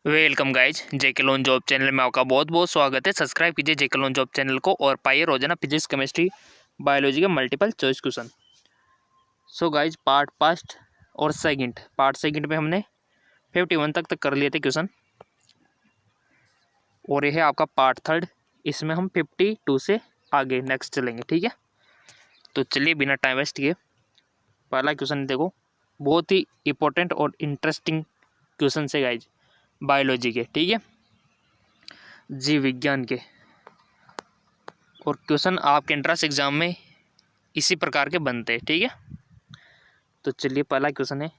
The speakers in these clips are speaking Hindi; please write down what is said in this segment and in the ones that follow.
वेलकम गाइज, जेके लोन जॉब चैनल में आपका बहुत बहुत स्वागत है। सब्सक्राइब कीजिए जेके लोन जॉब चैनल को और पाइए रोजाना फिजिक्स, केमिस्ट्री, बायोलॉजी के multiple choice question. So guys, part first और सेकंड, पार्ट सेकंड में हमने 51 तक कर लिए थे क्वेश्चन और यह है आपका पार्ट थर्ड। इसमें हम 52 से आगे नेक्स्ट चलेंगे, ठीक है। तो चलिए बिना टाइम वेस्ट किए पहला क्वेश्चन देखो, बहुत ही इंपॉर्टेंट और इंटरेस्टिंग क्वेश्चन है गाइज, बायोलॉजी के, ठीक है, जीव विज्ञान के। और क्वेश्चन आपके एंट्रेंस एग्जाम में इसी प्रकार के बनते हैं, ठीक है। तो चलिए पहला क्वेश्चन है,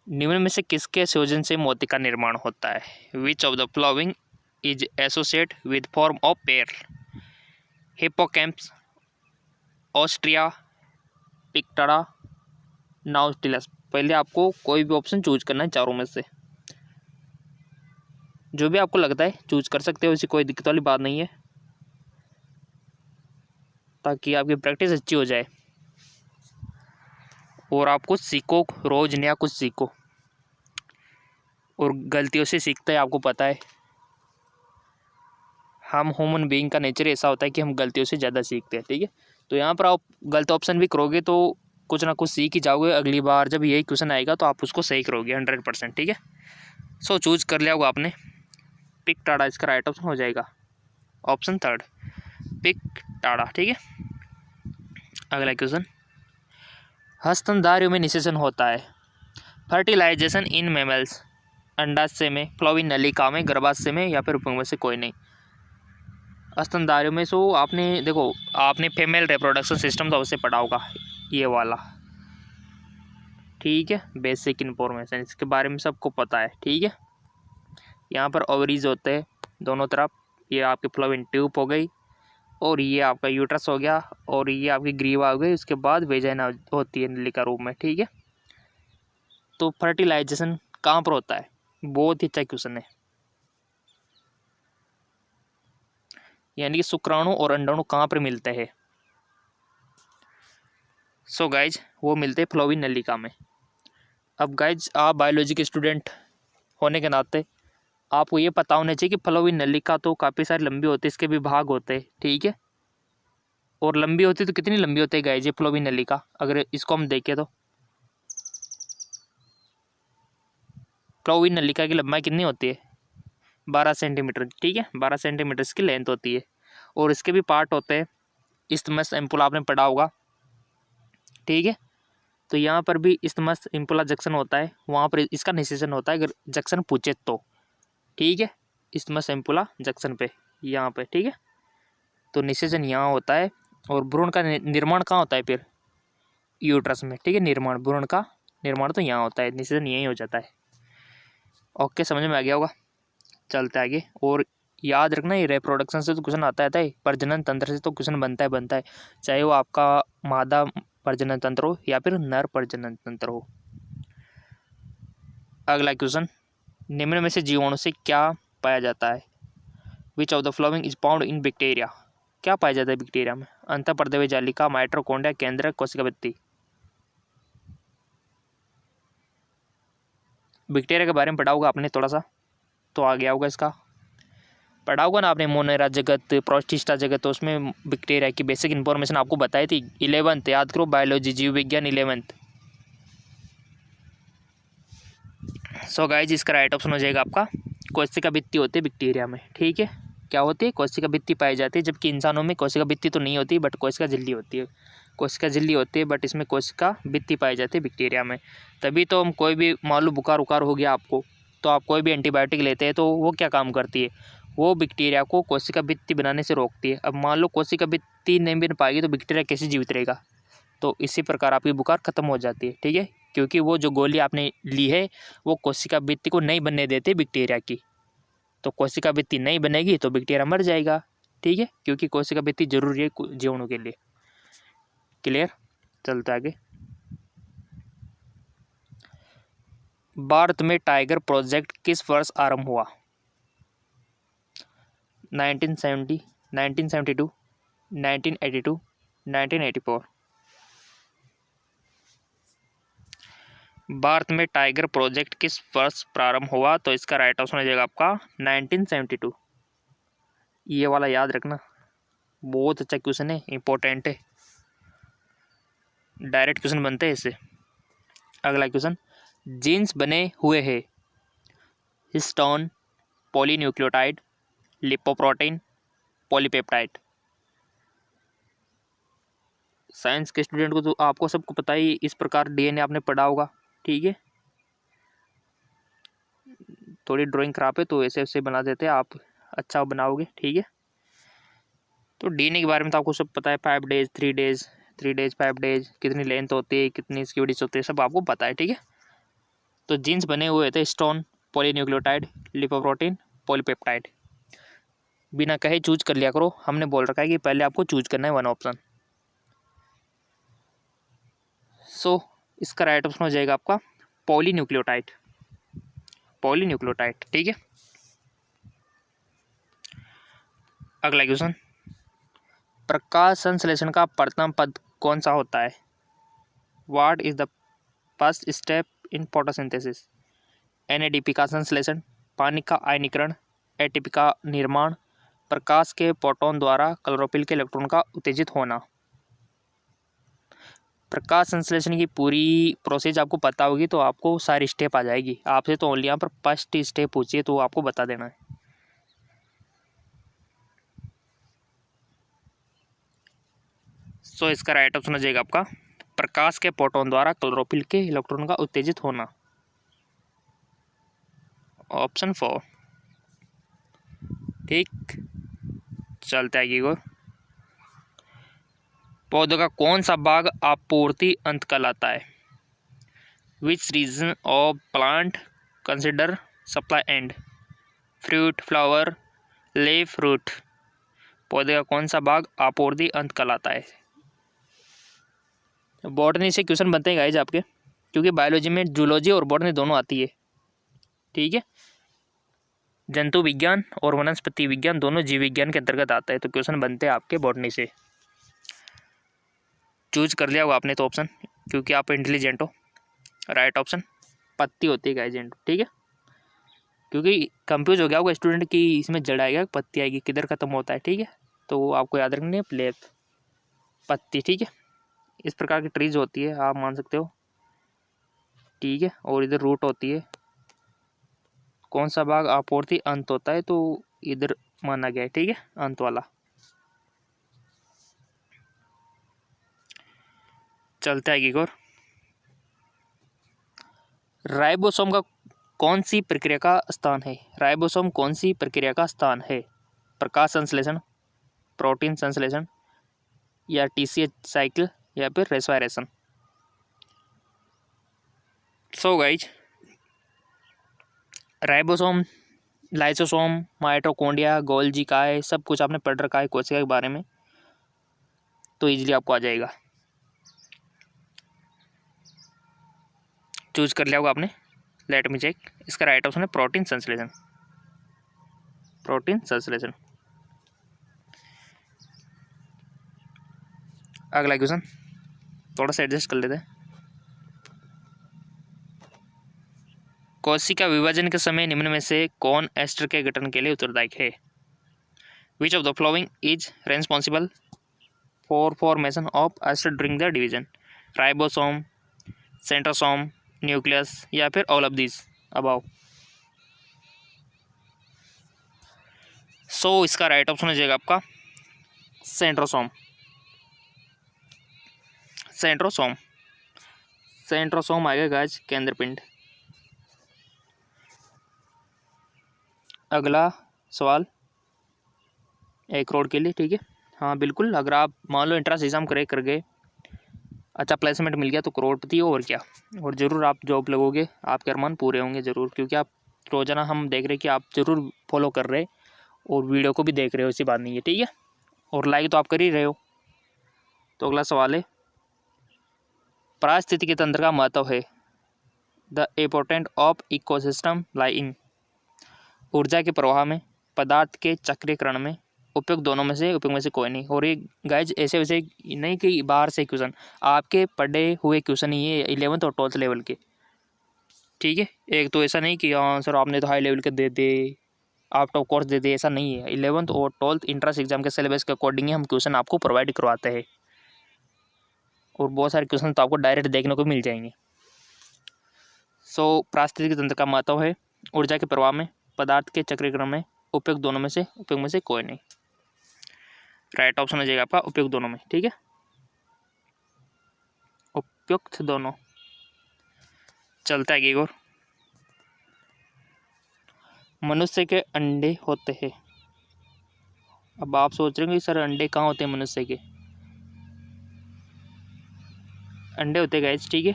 निम्न में से किसके संयोजन से मोती का निर्माण होता है? Which of the following is associate with form of pearl? Hippocampus, Ostrea, Pinctada, Nautilus. पहले आपको कोई भी ऑप्शन चूज करना है चारों में से, जो भी आपको लगता है चूज कर सकते हो, इसी कोई दिक्कत वाली बात नहीं है, ताकि आपकी प्रैक्टिस अच्छी हो जाए और आप कुछ सीखो, रोज नया कुछ सीखो। और गलतियों से सीखते हैं, आपको पता है हम ह्यूमन बीइंग का नेचर ऐसा होता है कि हम गलतियों से ज़्यादा सीखते हैं, ठीक है। तो यहाँ पर आप गलत ऑप्शन भी करोगे तो कुछ ना कुछ सीख ही जाओगे, अगली बार जब यही क्वेश्चन आएगा तो आप उसको सही करोगे 100%, ठीक है। सो चूज कर लिया होगा आपने, पिक टाड़ा इसका राइट ऑप्शन हो जाएगा, ऑप्शन थर्ड पिक टाड़ा, ठीक है। अगला क्वेश्चन, स्तनधारियों में निषेचन होता है? फर्टिलाइजेशन इन मेमल्स, अंडाशय में, फ्लोविन नलिका में, गर्भाशय में, या फिर उपंग में से कोई नहीं। स्तनधारियों में सो आपने देखो, आपने फीमेल रिप्रोडक्शन सिस्टम तो अवश्य पढ़ा होगा, ये वाला, ठीक है। बेसिक इन्फॉर्मेशन इसके बारे में सबको पता है, ठीक है। यहाँ पर ओवरीज होते हैं दोनों तरफ, ये आपकी फ्लोविन ट्यूब हो गई और ये आपका यूट्रस हो गया और ये आपकी ग्रीवा हो गई, उसके बाद वेजाइना होती है नलिका रूप में, ठीक है। तो फर्टिलाइजेशन कहाँ पर होता है? बहुत ही अच्छा क्वेश्चन है, यानी कि शुक्राणु और अंडाणु कहाँ पर मिलते हैं? सो गाइज, वो मिलते हैं फ्लोविन नलिका में। अब गाइज, आप बायोलॉजी के स्टूडेंट होने के नाते आपको ये पता होना चाहिए कि फ्लोविन नलिका तो काफ़ी सारी लंबी होती है, इसके भी भाग होते हैं, ठीक है। और लंबी होती तो कितनी लंबी होती है गाइज ये फ्लोविन नलिका? अगर इसको हम देखें तो फ्लोविन नलिका की लंबाई कितनी होती है? 12 सेंटीमीटर, ठीक है, 12 सेंटीमीटर इसकी लेंथ होती है। और इसके भी पार्ट होते हैं, इस्थमस एम्पुला आपने पढ़ा होगा, ठीक है। तो यहाँ पर भी इस्थमस एम्पुला जंक्शन होता है, वहाँ पर इसका निषेचन होता है अगर जंक्शन पूछे तो, ठीक है। इस्थमस एम्पुला जंक्शन पे, यहाँ पे, ठीक है। तो निषेचन यहाँ होता है। और भ्रूण का निर्माण कहाँ होता है फिर? यूट्रस में, ठीक है। निर्माण, भ्रूण का निर्माण तो यहाँ होता है, निषेचन यहीं हो जाता है। ओके, समझ में आ गया होगा। चलते आगे। और याद रखना, ये रिप्रोडक्शन से तो क्वेश्चन आता है, प्रजनन तंत्र से तो क्वेश्चन बनता है, चाहे वो आपका मादा प्रजनन तंत्र हो या फिर नर प्रजनन तंत्र हो। अगला क्वेश्चन, निम्न में से जीवाणु से क्या पाया जाता है? Which of the following is found in bacteria? क्या पाया जाता है बैक्टीरिया में? अंतःपर्दवीय जालिका, माइटोकॉन्ड्रिया, केंद्रक, कोशिका भित्ति। बैक्टीरिया के बारे में पढ़ा होगा आपने थोड़ा सा, तो आ गया होगा इसका, पढ़ा होगा ना आपने, मोनेरा जगत, प्रोस्टिस्टा जगत, तो उसमें बैक्टीरिया की बेसिक इन्फॉर्मेशन आपको बताई थी। 11th याद करो, बायोलॉजी जीव विज्ञान 11th। सो गाइज, इसका राइट ऑप्शन हो जाएगा आपका कोशिका भित्ति होती है बैक्टीरिया में, ठीक है। क्या होती है? कोशिका भित्ति पाई जाती है, जबकि इंसानों में कोशिका भित्ति तो नहीं होती, बट कोशिका झिल्ली होती है। कोशिका झिल्ली होती है बट इसमें कोशिका भित्ति पाई जाती है बैक्टीरिया में। तभी तो हम कोई भी, मान लो बुखार उखार हो गया आपको, तो आप कोई भी एंटीबायोटिक लेते हैं तो वो क्या काम करती है? वो बैक्टीरिया को कोशिका भित्ति बनाने से रोकती है। अब मान लो कोशिका भित्ति नहीं बन पाएगी तो बैक्टीरिया कैसे जीवित रहेगा? तो इसी प्रकार आपकी बुखार खत्म हो जाती है, ठीक है, क्योंकि वो जो गोली आपने ली है वो कोशिका भित्ति को नहीं बनने देती बैक्टीरिया की। तो कोशिका भित्ति नहीं बनेगी तो बैक्टीरिया मर जाएगा, ठीक है, क्योंकि कोशिका भित्ति जरूरी है जीवाणु के लिए। क्लियर? चलते आगे। भारत में टाइगर प्रोजेक्ट किस वर्ष आरंभ हुआ? 1970, 1972, 1982, 1984। भारत में टाइगर प्रोजेक्ट किस वर्ष प्रारंभ हुआ? तो इसका राइट ऑप्शन हो जाएगा आपका 1972। ये वाला याद रखना, बहुत अच्छा क्वेश्चन है, इंपॉर्टेंट है, डायरेक्ट क्वेश्चन बनते हैं इससे। अगला क्वेश्चन, जीन्स बने हुए हैं histone, polynucleotide, lipoprotein, polypeptide. Science के स्टूडेंट को तो आपको सबको पता ही, इस प्रकार डीएनए आपने पढ़ा होगा, ठीक है। थोड़ी ड्राइंग खराब है तो ऐसे ऐसे बना देते हैं, आप अच्छा बनाओगे, ठीक है। तो डीएनए के बारे में तो आपको सब पता है, 5 डेज 3 डेज 3 डेज 5 डेज, कितनी लेंथ होती है, कितनी इसकी विड्थ होती है, सब आपको पता है, ठीक है। तो जीन्स बने हुए थे हिस्टोन, पॉलीन्यूक्लियोटाइड, लिपोप्रोटीन, पॉलीपेप्टाइड। बिना कहे चूज कर लिया करो, हमने बोल रखा है कि पहले आपको चूज करना है वन ऑप्शन। सो इसका राइट ऑप्शन हो जाएगा आपका पॉलीन्यूक्लियोटाइड, पॉलीन्यूक्लियोटाइड, ठीक है। अगला क्वेश्चन, प्रकाश संश्लेषण का प्रथम पद कौन सा होता है? What is the first step in photosynthesis? NADP का संश्लेषण, पानी का आयनीकरण, एटीपी का निर्माण, प्रकाश के फोटोन द्वारा क्लोरोफिल के इलेक्ट्रॉन का उत्तेजित होना। प्रकाश संश्लेषण की पूरी प्रोसेस आपको पता होगी तो आपको सारी स्टेप आ जाएगी। आपसे तो ओनली यहाँ पर फर्स्ट स्टेप पूछिए तो आपको बता देना है। सो इसका राइट ऑप्शन हो जाएगा आपका प्रकाश के फोटोन द्वारा क्लोरोफिल के इलेक्ट्रॉन का उत्तेजित होना, ऑप्शन 4, ठीक। चलते आगे और, पौधों का कौन सा भाग आपूर्ति अंत कहलाता है? Which region of plant consider supply end? Fruit, flower, leaf, root. पौधे का कौन सा भाग आपूर्ति अंत कहलाता है? बॉटनी से क्वेश्चन बनते हैं गाइज आपके, क्योंकि बायोलॉजी में जूलॉजी और बॉटनी दोनों आती है, ठीक है। जंतु विज्ञान और वनस्पति विज्ञान दोनों जीव विज्ञान के अंतर्गत आता है, तो क्वेश्चन बनते हैं आपके बॉटनी से। चूज कर लिया होगा आपने तो ऑप्शन, क्योंकि आप इंटेलिजेंट हो। राइट ऑप्शन पत्ती होती है गाइज, ठीक है। क्योंकि कंफ्यूज हो गया होगा स्टूडेंट कि इसमें जड़ आएगा पत्ती आएगी, किधर खत्म होता है, ठीक है। तो आपको याद रखनी है प्लेट, पत्ती, ठीक है। इस प्रकार की ट्रीज होती है, आप मान सकते हो, ठीक है। और इधर रूट होती है। कौन सा भाग आपूर्ति अंत होता है? तो इधर माना गया है, ठीक है, अंत वाला। चलते आगे और, राइबोसोम का कौन सी प्रक्रिया का स्थान है? राइबोसोम कौन सी प्रक्रिया का स्थान है? प्रकाश संश्लेषण, प्रोटीन संश्लेषण, या टीसीएच साइकिल, या फिर respiration. So guys, ribosome, lysosome, mitochondria, Golgi काय, सब कुछ आपने पढ़ रखा है कोशिका के बारे में, तो इजीली आपको आ जाएगा। चूज कर लिया होगा आपने, लेट मी चेक। इसका राइट ऑप्शन है प्रोटीन संश्लेषण, प्रोटीन संश्लेषण। अगला क्वेश्चन, थोड़ा सा एडजस्ट कर लेते हैं। कोशिका विभाजन के समय निम्न में से कौन एस्टर के गठन के लिए उत्तरदायी है? Which of the following is responsible for formation of aster during the division? Ribosome, centrosome, nucleus, या फिर all of this above. So इसका राइट ऑप्शन हो जाएगा आपका सेंट्रोसोम, सेंट्रोसोम, सेंट्रोसोम आएगा गाइस केंद्र पिंड। अगला सवाल 1 करोड़ के लिए, ठीक है। हाँ बिल्कुल, अगर आप मान लो एंट्रेंस एग्जाम क्रैक कर गए, अच्छा प्लेसमेंट मिल गया तो करोड़पति हो, और क्या। और ज़रूर आप जॉब लगोगे, आपके अरमान पूरे होंगे ज़रूर, क्योंकि आप रोज़ाना हम देख रहे हैं कि आप ज़रूर फॉलो कर रहे और वीडियो को भी देख रहे हो, ऐसी बात नहीं है, ठीक है। और लाइक तो आप कर ही रहे हो। तो अगला सवाल है, पारिस्थितिकी तंत्र का महत्व है? द इम्पोर्टेंट ऑफ इकोसिस्टम लाई इन? ऊर्जा के प्रवाह में, पदार्थ के चक्रीकरण में, उपयोग दोनों में से, उपयोग में से कोई नहीं। और ये गाइज ऐसे वैसे नहीं कि बाहर से क्वेश्चन, आपके पढ़े हुए क्वेश्चन ही ये 11th और 12th लेवल के, ठीक है। एक तो ऐसा नहीं कि हाँ सर आपने तो हाई लेवल के दे दे, आउट ऑफ कोर्स दे दे, ऐसा नहीं है। 11th और 12th इंट्रेंस एग्जाम के सिलेबस के अकॉर्डिंग ही हम क्वेश्चन आपको प्रोवाइड करवाते हैं, और बहुत सारे क्वेश्चन तो आपको डायरेक्ट देखने को मिल जाएंगे। पारिस्थितिकी तंत्र का महत्व है। ऊर्जा के प्रवाह में, पदार्थ के चक्रीकरण में, उपयुक्त दोनों में से, उपयुक्त में से कोई नहीं। राइट ऑप्शन हो जाएगा आपका उपयुक्त दोनों में। ठीक है, उपयुक्त दोनों। चलता है एक और। मनुष्य के अंडे होते हैं। अब आप सोच रहे हैं सर अंडे कहाँ होते हैं मनुष्य के? अंडे होते गाइस, ठीक है,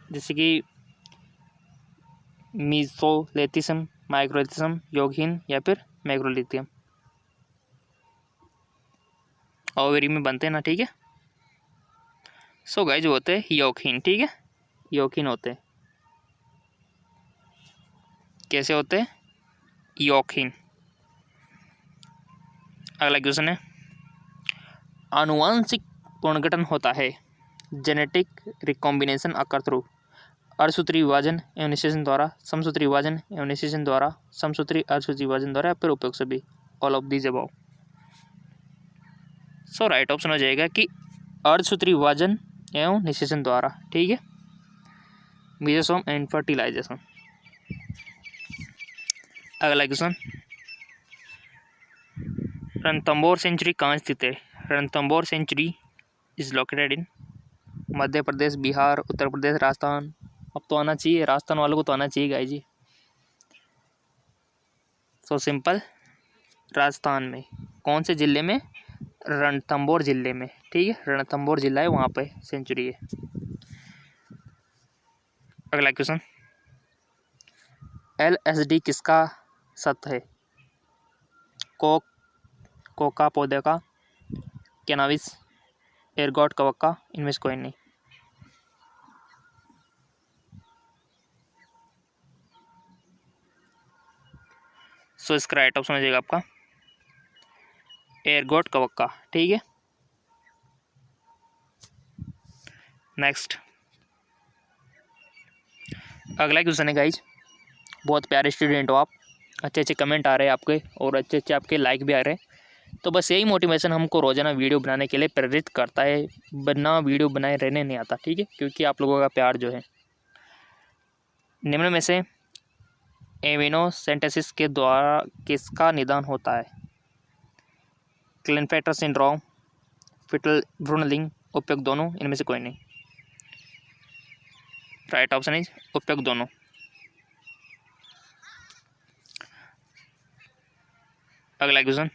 जैसे कि मीसोलेथिसम, माइक्रोलिथिसम, योगहीन या फिर मैक्रोलिथियम, ओवरी में बनते हैं ना। ठीक है, गाइस वो होते हैं योगहीन। ठीक है, योगहीन होते हैं। कैसे होते हैं? योगहीन। अगला क्वेश्चन है, आनुवांशिक पुनर्गठन होता है जेनेटिक रिकॉम्बिनेशन अकर थ्रू अर्धसूत्री विभाजन एवं निषेचन द्वारा, समसूत्री विभाजन एवं निषेचन द्वारा, समसूत्री अर्धसूत्री विभाजन द्वारा, या फिर उपयुक्त सभी, all of these above. Right option हो जाएगा कि अर्धसूत्री विभाजन एवं निषेचन द्वारा। ठीक है, मेसोसोम एंड फर्टिलाइजेशन। अगला क्वेश्चन, रणथंभौर सेंचुरी कहाँ स्थित है? Ranthambore sanctuary is located in Madhya Pradesh, Bihar, Uttar Pradesh, Rajasthan. अब तो आना चाहिए, राजस्थान वालों को तो आना चाहिए गाइस जी। सिंपल, राजस्थान में। कौन से जिले में? रणथंभौर जिले में। ठीक है, रणथंभौर जिला है, वहाँ पे सेंचुरी है। अगला क्वेश्चन, LSD किसका सत्य है? कोका पौधे का, कैनाबिस, एर्गोट कवक का, इनमें से कोई नहीं। इसका राइट ऑप्शन हो जाएगा आपका एर्गोट कवक का। ठीक है, नेक्स्ट। अगला क्वेश्चन है गाइज, बहुत प्यारे स्टूडेंट हो आप, अच्छे अच्छे कमेंट आ रहे हैं आपके, और अच्छे अच्छे आपके लाइक भी आ रहे हैं। तो बस यही मोटिवेशन हमको रोजाना वीडियो बनाने के लिए प्रेरित करता है, बिना वीडियो बनाए रहने नहीं आता। ठीक है, क्योंकि आप लोगों का प्यार जो है। निम्न में से एमिनोसेंटेसिस के द्वारा किसका निदान होता है? क्लिनफेल्टर सिंड्रोम, फिटल भ्रूणलिंग, उपयुक्त दोनों, इनमें से कोई नहीं। राइट ऑप्शन इज उपयुक्त दोनों। अगला क्वेश्चन,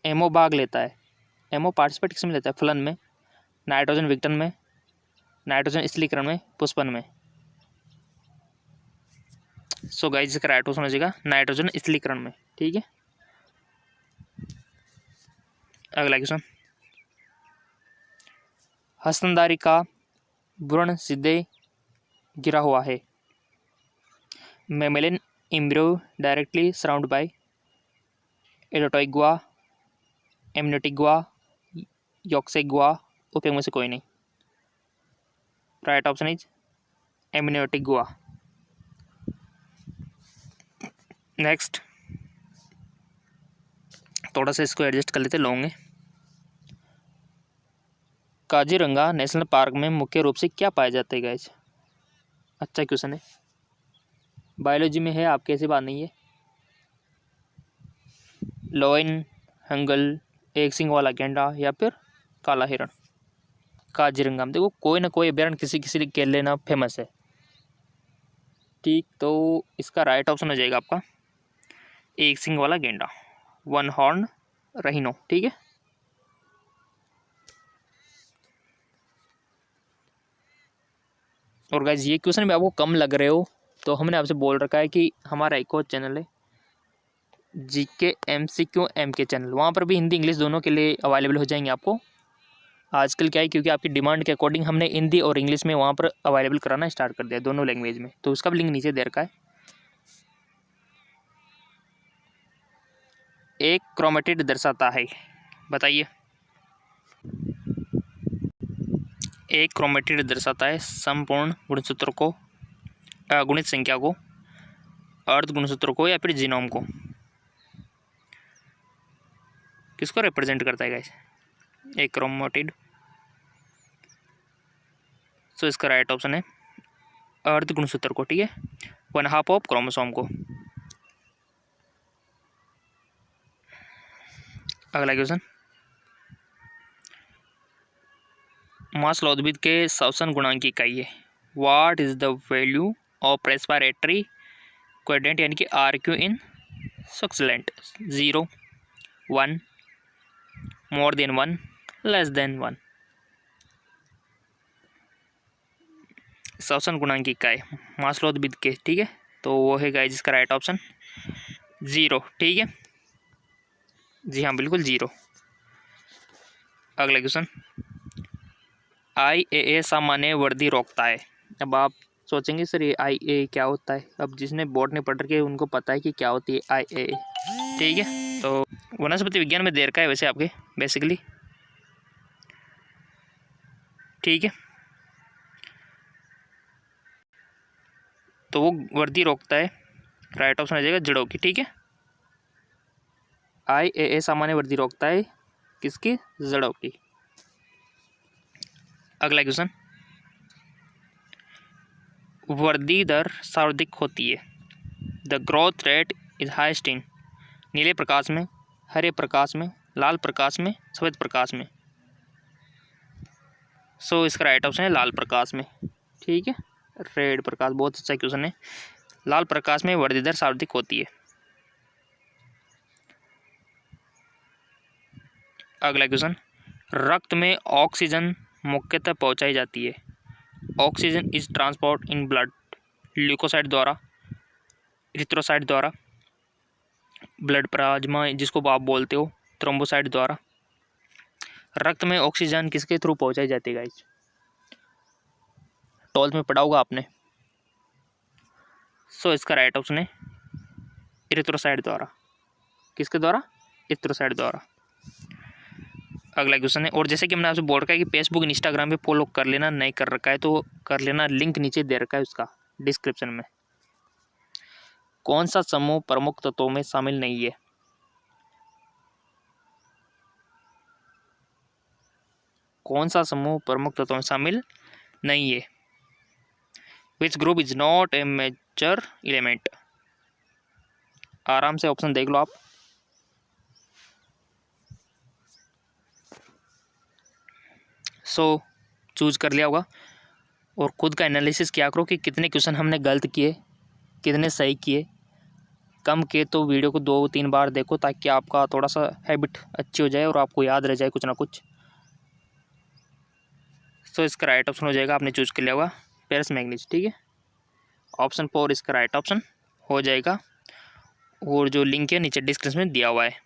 एमओ भाग लेता है, एमओ पार्टिसिपेट किस में लेता है? फलन में, नाइट्रोजन विघटन में, नाइट्रोजन स्थलीकरण में, पुष्पन में। गाइस इसका राइट ऑप्शन हो जाएगा नाइट्रोजन स्थलीकरण में। ठीक है, अगला क्वेश्चन, हस्तनधारी का भ्रूण सीधे गिरा हुआ है। मेमेलिन एम्ब्रियो डायरेक्टली सराउंड बाय एडोटोइक गुआ, एमनियोटिक गुआ, योक्सेक गुआ, उपयुक्त में से कोई नहीं। राइट ऑप्शन इज एमनियोटिक गुआ। नेक्स्ट, थोड़ा सा इसको एडजस्ट कर लेते लोगे। काजीरंगा नेशनल पार्क में मुख्य रूप से क्या पाए जाते हैं गाइस? अच्छा क्वेश्चन है, बायोलॉजी में है, आपके ऐसी बात नहीं है। लोइन, हंगल, एक सिंग वाला गेंडा, या फिर काला हिरण। काजीरंगा में देखो कोई ना कोई अभ्यारण्य किसी किसी के लिए ना फेमस है। ठीक, तो इसका राइट ऑप्शन हो जाएगा आपका एक सिंग वाला गेंडा, वन हॉर्न रहीनो। ठीक है, और गाइस ये क्वेश्चन भी आपको कम लग रहे हो तो हमने आपसे बोल रखा है कि हमारा एक और चैनल है GK MCQ MK चैनल, वहाँ पर भी हिंदी इंग्लिश दोनों के लिए अवेलेबल हो जाएंगे आपको। आजकल क्या है, क्योंकि आपकी डिमांड के अकॉर्डिंग हमने हिंदी और इंग्लिश में वहाँ पर अवेलेबल कराना स्टार्ट कर दिया, दोनों लैंग्वेज में। तो उसका भी लिंक नीचे दे रखा है। एक क्रोमेटिड दर्शाता है, बताइए। एक क्रोमेटिड दर्शाता है संपूर्ण गुणसूत्र को, गुणित संख्या को, अर्ध गुणसूत्र को, या फिर जीनोम को। किसको रिप्रेजेंट करता है गाइस? एक क्रोमेटिड। सो इसका राइट ऑप्शन है अर्ध गुणसूत्र को, ठीक है, 1/2 ऑफ क्रोमोसोम को। अगला क्वेश्चन, मास्लो उद्भिद के श्वसन गुणांक की इकाई है। What is the value of respiratory quadrant यानी कि RQ इन सक्सेलेंट? 0, 1, मोर देन 1, लेस देन 1। श्वसन गुणांक की इकाई मास्लो उद्भिद के, ठीक है, तो वो है गाइस इसका राइट ऑप्शन 0, ठीक है, जी हाँ बिल्कुल 0। अगला क्वेश्चन, IAA सामान्य वृद्धि रोकता है। अब आप सोचेंगे सर ये IAA क्या होता है? अब जिसने बोर्ड नहीं पढ़ रखी है उनको पता है कि क्या होती है IAA, ठीक है। तो वनस्पति विज्ञान में देर का है वैसे आपके बेसिकली, ठीक है। तो वो वृद्धि रोकता है, राइट ऑप्शन आ जाएगा जड़ों की, ठीक है। IAA सामान्य वृद्धि रोकता है किसकी? जड़ों की। अगला क्वेश्चन, वृद्धि दर सर्वाधिक होती है। The growth rate is heist इन नीले प्रकाश में, हरे प्रकाश में, लाल प्रकाश में, सफ़ेद प्रकाश में। सो इसका राइट ऑप्शन है लाल प्रकाश में, ठीक है, रेड प्रकाश। बहुत अच्छा क्वेश्चन है। लाल प्रकाश में वृद्धि दर सर्वाधिक होती है। अगला क्वेश्चन, रक्त में ऑक्सीजन मुख्यतः पहुंचाई जाती है। Oxygen is transport in blood leucocyte द्वारा, इरिथ्रोसाइट द्वारा, ब्लड प्लाज्मा जिसको आप बोलते हो, थ्रोम्बोसाइट द्वारा। रक्त में ऑक्सीजन किसके थ्रू पहुंचाई जाती है गाइस? 12th में पढ़ा होगा आपने। सो इसका राइट ऑप्शन है इरिथ्रोसाइट द्वारा। किसके द्वारा? इरिथ्रोसाइट द्वारा। अगला क्वेश्चन है, और जैसे कि हमने आपसे बोल रखा है कि फेसबुक इंस्टाग्राम पे फॉलो कर लेना, नहीं कर रखा है तो कर लेना, लिंक नीचे दे रखा है उसका डिस्क्रिप्शन में। कौन सा समूह प्रमुख तत्वों में शामिल नहीं है? कौन सा समूह प्रमुख तत्वों में शामिल नहीं है? Which group is not a major element? आराम से ऑप्शन देख लो आप। सो चूज कर लिया होगा और खुद का एनालिसिस किया करो कि कितने क्वेश्चन हमने गलत किए, कितने सही किए। कम किए तो वीडियो को 2-3 बार देखो ताकि आपका थोड़ा सा हैबिट अच्छी हो जाए और आपको याद रह जाए कुछ ना कुछ। सो इसका राइट ऑप्शन हो जाएगा, आपने चूज कर लिया होगा फेरस मैंगनीज, ठीक है। ऑप्शन 4 इसका राइट ऑप्शन हो जाएगा और जो लिंक है नीचे डिस्क्रिप्शन में दिया हुआ है।